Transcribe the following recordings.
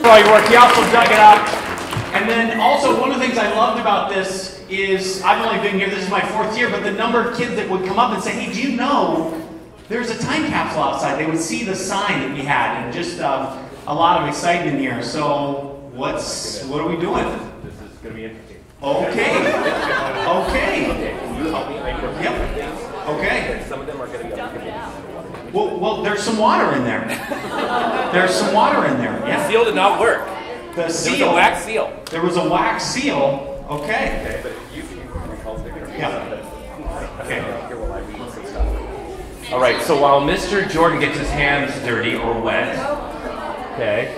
for all your work. He also dug it up. And then also, one of the things I loved about this is, I've only been here, this is my 4th year, but the number of kids that would come up and say, hey, do you know there's a time capsule outside? They would see the sign that we had, and just a lot of excitement here. So, what are we doing? This is going to be interesting. Okay. Okay. Can you help me? Yep. Okay. Some of them are going to be Well, there's some water in there. There's some water in there. Yeah. The seal did not work. The seal. There was a wax seal. There was a wax seal. Okay. Okay, but you can recall the picture. Yeah. Okay. Here while I read some stuff. All right. So while Mr. Jordan gets his hands dirty or wet, okay.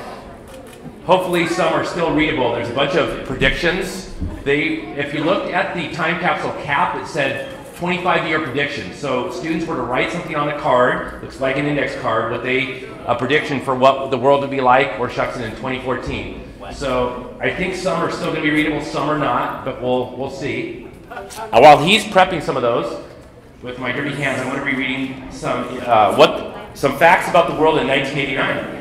Hopefully some are still readable. There's a bunch of predictions. If you looked at the time capsule cap, it said 25-year predictions. So students were to write something on a card, looks like an index card, a prediction for what the world would be like or Shuksan in 2014. So I think some are still going to be readable, some are not, but we'll see. While he's prepping some of those, with my dirty hands, I'm going to be reading some facts about the world in 1989.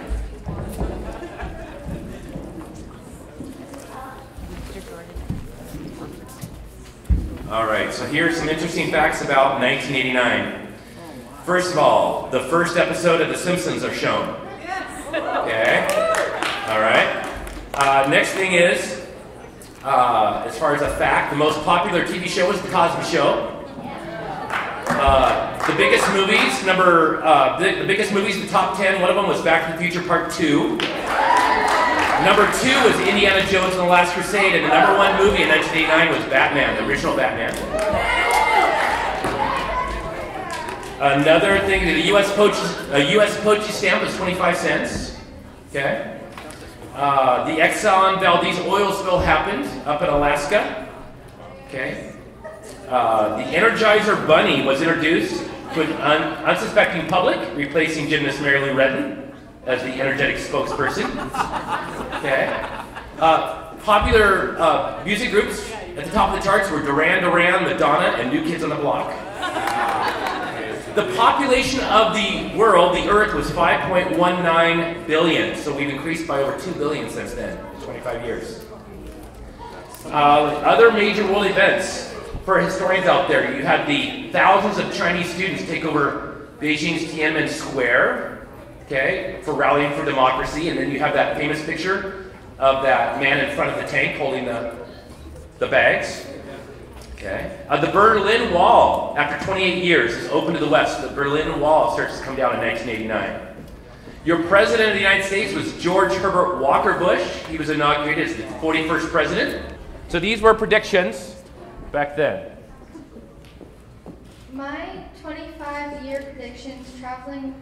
All right, so here's some interesting facts about 1989. First of all, the first episode of The Simpsons are shown. Okay. All right. Next thing is, as far as a fact, the most popular TV show was The Cosby Show. The biggest movies, the biggest movies in the top 10, one of them was Back to the Future Part 2. Number 2 was Indiana Jones and the Last Crusade, and the number 1 movie in 1989 was Batman, the original Batman. Another thing, a U.S. Poachy stamp was 25 cents. Okay. The Exxon Valdez oil spill happened up in Alaska. Okay. The Energizer Bunny was introduced to an unsuspecting public, replacing gymnast Mary Lou Retton as the energetic spokesperson. Okay. Popular music groups at the top of the charts were Duran Duran, Madonna, and New Kids on the Block. The population of the world, the Earth, was 5.19 billion, so we've increased by over 2 billion since then, 25 years. Other major world events for historians out there, you had the thousands of Chinese students take over Beijing's Tiananmen Square, okay, for rallying for democracy, and then you have that famous picture of that man in front of the tank holding the bags. Okay. The Berlin Wall, after 28 years, is open to the west. The Berlin Wall starts to come down in 1989. Your president of the United States was George Herbert Walker Bush. He was inaugurated as the 41st president. So these were predictions back then. My 25-year predictions, traveling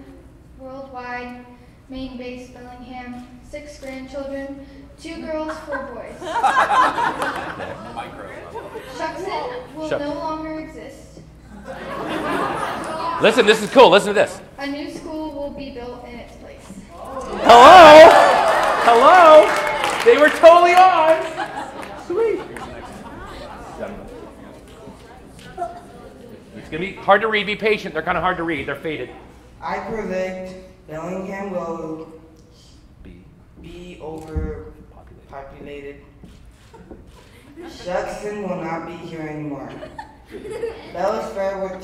worldwide, main base Bellingham, 6 grandchildren, 2 girls, 4 boys. Shuksan will no longer exist. Listen, this is cool. Listen to this. A new school will be built in its place. Hello? Hello? They were totally on. Sweet. It's going to be hard to read. Be patient. They're kind of hard to read. They're faded. I predict Bellingham will be overpopulated. Shuksan will not be here anymore. Bella's Fair will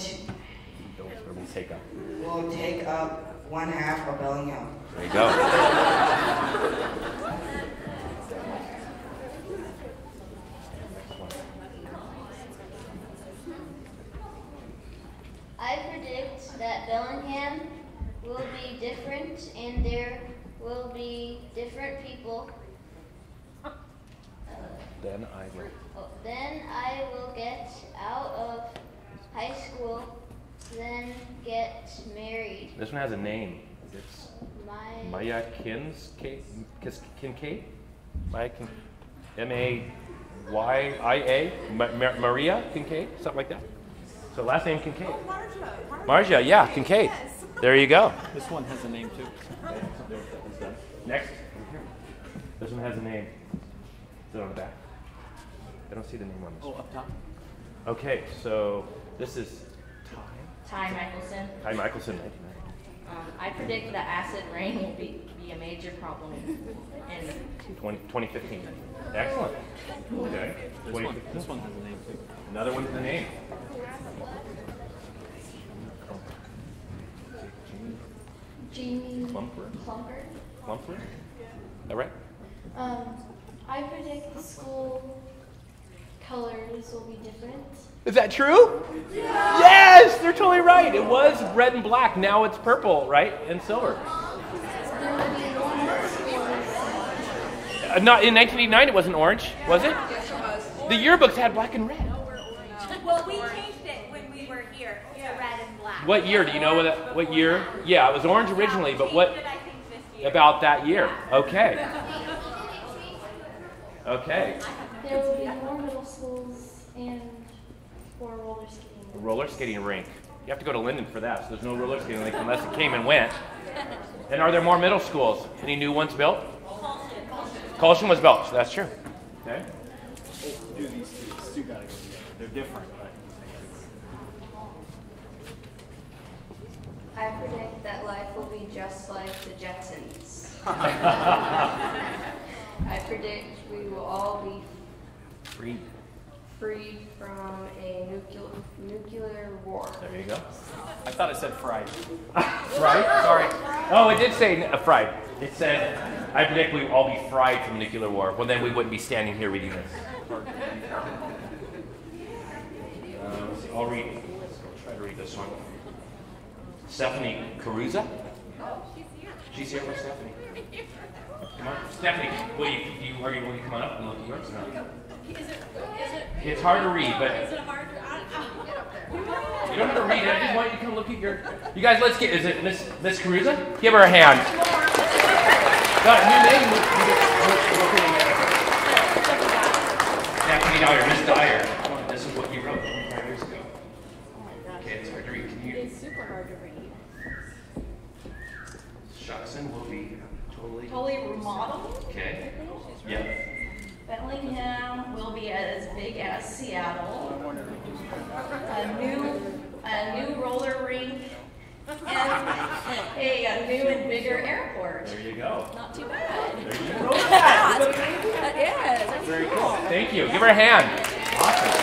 take up 1/2 of Bellingham. There you go. I predict that Bellingham will be different and there will be different people. Then I will get out of high school, then get married. This one has a name. It's Maya Kincaid? Maya M-A-Y-I-A? Maria Kincaid? Something like that. So last name Kincaid. Oh, Marja, yeah, Kincaid. Yes. There you go. This one has a name too. Next. This one has a name. Is it on the back? I don't see the name on this. Oh, up top. Okay, so this is Ty Michelson. Ty Michelson, I predict that acid rain will be a major problem in 2015. Excellent. Okay. This one has a name too. Another one with a name. Jeannie Plumper. Plumper. Is that right? I predict the school colors will be different. Is that true? Yeah. Yes, they're totally right. It was red and black. Now it's purple, right? And silver. There will be more schools. Not in 1989. It wasn't orange, was it? Yes, it was. The yearbooks had black and red. Well, we changed it when we were here to red and black. What year? Do you know what year? Yeah, it was orange originally, but what I think this year. about that year? Okay. Okay. There will be more middle schools and more roller skating. A roller skating rink. You have to go to Linden for that, so there's no roller skating rink unless it came and went. And are there more middle schools? Any new ones built? Colston was built, so that's true. Okay. Do these two gotta go together. They're different, but I predict that life will be just like the Jetsons. I predict we will all be free from a nuclear war. There you go. I thought it said fried. Fried? Sorry. Oh, it did say fried. It said, I predict we will all be fried from nuclear war. Well, then we wouldn't be standing here reading this. I'll read. Let's go try to read this one. Stephanie Caruza? Oh, she's here. She's here for Stephanie. Come on. Stephanie, will you come on up and look at yours? No. It's hard to read, but Is it hard to, you don't have to read it. I just want you to come look at your. You guys, let's get. Is it Miss Caruza? Give her a hand. Got a new name. Stephanie Dyer, Miss Dyer. This is what you wrote 25 years ago. Okay, it's hard to read. Can you? It's super hard to read. Shuksan will be totally. Totally remodeled. Okay. Yep. Bellingham will be as big as Seattle. A new roller rink and a new and bigger airport. There you go. Not too bad. There you go. That That is. Very cool. Thank you. Give her a hand. Awesome.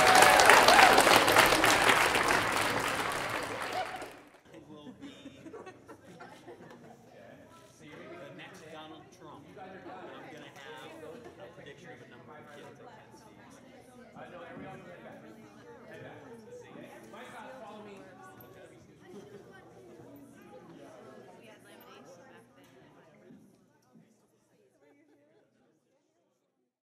the next Donald Trump. I'm gonna have a prediction of a number of kids I can see. I know everyone.